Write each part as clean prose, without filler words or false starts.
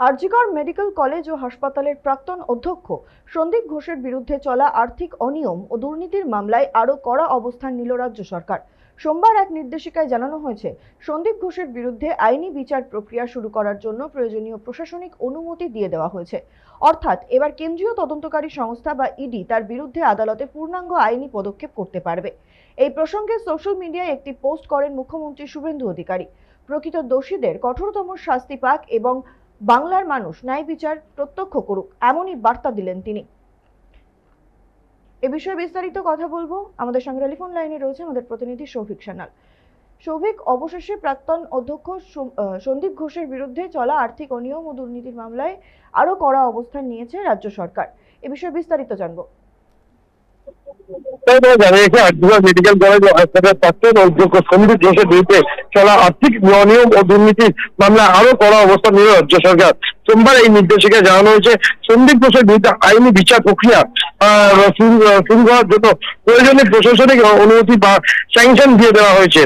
RG Kar medical college ও হাসপাতালের প্রাক্তন অধ্যক্ষ সন্দীপ ঘোষের বিরুদ্ধে চলা আর্থিক অনিয়ম ও দুর্নীতির মামলায় আরও কড়া অবস্থান নিল রাজ্য সরকার। সোমবার এক নির্দেশিকায় জানানো হয়েছে, সন্দীপ ঘোষের বিরুদ্ধে আইনি বিচার প্রক্রিয়া শুরু করার জন্য প্রয়োজনীয় প্রশাসনিক অনুমতি দিয়ে দেওয়া হয়েছে। অর্থাৎ এবার কেন্দ্রীয় তদন্তকারী সংস্থা বা ইডি তার বিরুদ্ধে আদালতে পূর্ণাঙ্গ আইনি পদক্ষেপ করতে পারবে। এই প্রসঙ্গে সোশ্যাল মিডিয়ায় একটি পোস্ট করেন মুখ্যমন্ত্রী শুভেন্দু অধিকারী। প্রকৃত দোষীদের কঠোরতম শাস্তি পাক এবং বাংলার মানুষ ন্যায় বিচার প্রত্যক্ষ করুক, এমনই বার্তা দিলেন তিনি। এ বিষয়ে বিস্তারিত কথা বলবো, আমাদের সঙ্গে টেলিফোন লাইনে রয়েছে আমাদের প্রতিনিধি সৌভিক সান্যাল। সৌভিক, অবশেষে প্রাক্তন অধ্যক্ষ সন্দীপ ঘোষের বিরুদ্ধে চলা আর্থিক অনিয়ম ও দুর্নীতির মামলায় আরো কড়া অবস্থান নিয়েছে রাজ্য সরকার। এ বিষয়ে বিস্তারিত জানবো। মেডিকেল কলেজ ও হাসপাতালের প্রাক্তন অধ্যক্ষ সন্দীপ ঘোষের বিরুদ্ধে চলা আর্থিক অনিয়ম ও দুর্নীতির মামলায় আরো কড়া অবস্থান নিল রাজ্য সরকার। সোমবার এই নির্দেশিকায় জানানো হয়েছে, সন্দীপ ঘোষের বিরুদ্ধে আইনি বিচার প্রক্রিয়া শুরু করার জন্য প্রয়োজনীয় প্রশাসনিক অনুমতি বা স্যাংশন দিয়ে দেওয়া হয়েছে।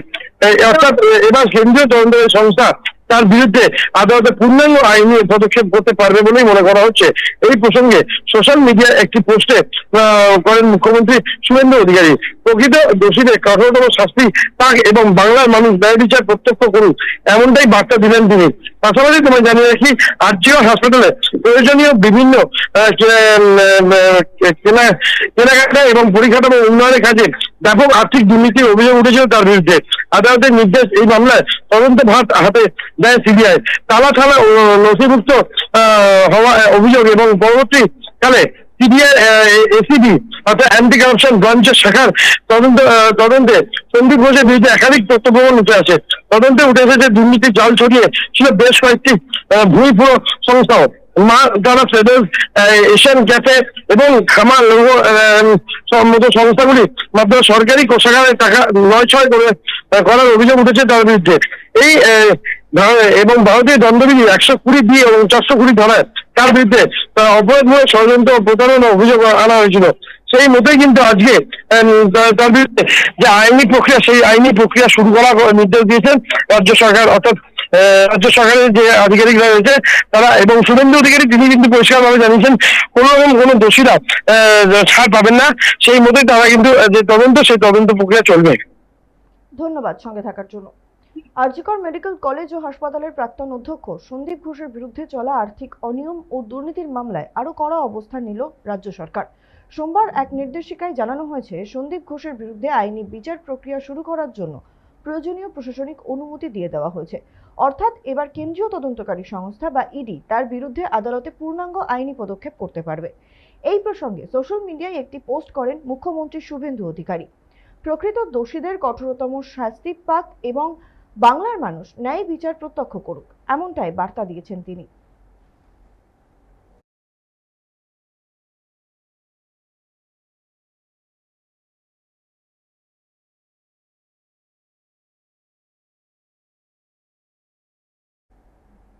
অর্থাৎ এবার কেন্দ্রীয় তদন্তকারী সংস্থা তার বিরুদ্ধে আদালতে পূর্ণাঙ্গ আইনি পদক্ষেপ করতে পারবে বলেই মনে করা হচ্ছে। এই প্রসঙ্গে সোশ্যাল মিডিয়ায় একটি পোস্টে করেন মুখ্যমন্ত্রী শুভেন্দু অধিকারী। প্রকৃত দোষীদের কঠোরতম শাস্তি পাক এবং বাংলার মানুষ ন্যায় বিচার প্রত্যক্ষ করুক, এমনটাই বার্তা দিলেন তিনি। পাশাপাশি তোমায় জানিয়ে রাখি, আরজিকর হাসপাতালে প্রয়োজনীয় বিভিন্ন কেনাকাটা এবং পরিকাঠামো উন্নয়নের কাজে ব্যাপক আর্থিক দুর্নীতির অভিযোগ উঠেছিল তার বিরুদ্ধে। আদালতের নির্দেশ এই মামলায় তদন্ত ভার হাতে দেয় সিবিআই। তালা থানা নথিভুক্ত হওয়া অভিযোগ এবং পরবর্তীকালে সিবিআই এসিবি অর্থাৎ অ্যান্টি কারাপশন ব্রাঞ্চের শাখার তদন্তে সন্দীপ ঘোষের বিরুদ্ধে একাধিক তথ্য প্রমাণ উঠে আসে। তদন্তে উঠে এসেছে দুর্নীতির জাল ছড়িয়ে ছিল বেশ কয়েকটি ভূমিপুর সংস্থাও। মা তারা ট্রেডার্স, এশিয়ান ক্যাফে এবং খামার মতো সংস্থাগুলির মাধ্যমে সরকারি কোষাগারে টাকা নয় করার অভিযোগ উঠেছে তার বিরুদ্ধে। এই এবং ভারতীয় দণ্ডবিধি 120 দিয়ে এবং 420 ধারায় তার বিরুদ্ধে অপরাধমূলক ষড়যন্ত্র ও প্রতারণার অভিযোগ আনা হয়েছিল। সেই মতোই কিন্তু আজকে তার বিরুদ্ধে যে আইনি প্রক্রিয়া, সেই আইনি প্রক্রিয়া শুরু করার নির্দেশ দিয়েছেন রাজ্য সরকার। অর্থাৎ রাজ্য সরকারের যে আধিকারিকরা রয়েছে তারা, এবং শুভেন্দু অধিকারী তিনি কিন্তু পরিষ্কারভাবে জানিয়েছেন কোন রকম কোনো দোষীরা ছাড় পাবেন না। সেই মতোই তারা কিন্তু যে তদন্ত, সেই তদন্ত প্রক্রিয়া চলবে। ধন্যবাদ সঙ্গে থাকার জন্য। আরজিকর মেডিকেল কলেজ ও হাসপাতালের প্রাক্তন অধ্যক্ষ সন্দীপ ঘোষের বিরুদ্ধে চলা আর্থিক অনিয়ম ও দুর্নীতির মামলায় আরো কড়া অবস্থান নিল রাজ্য সরকার। সোমবার এক নির্দেশিকায় জানানো হয়েছে, সন্দীপ ঘোষের বিরুদ্ধে আইনি বিচার প্রক্রিয়া শুরু করার জন্য প্রয়োজনীয় প্রশাসনিক অনুমতি দিয়ে দেওয়া হয়েছে। অর্থাৎ এবার কেন্দ্রীয় তদন্তকারী সংস্থা বা ইডি তার বিরুদ্ধে আদালতে পূর্ণাঙ্গ আইনি পদক্ষেপ করতে পারবে। এই প্রসঙ্গে সোশ্যাল মিডিয়ায় একটি পোস্ট করেন মুখ্যমন্ত্রী শুভেন্দু অধিকারী। প্রকৃত দোষীদের কঠোরতম শাস্তি পাক এবং বাংলার মানুষ ন্যায় বিচার প্রত্যক্ষ করুক, এমনটাই বার্তা দিয়েছেন তিনি।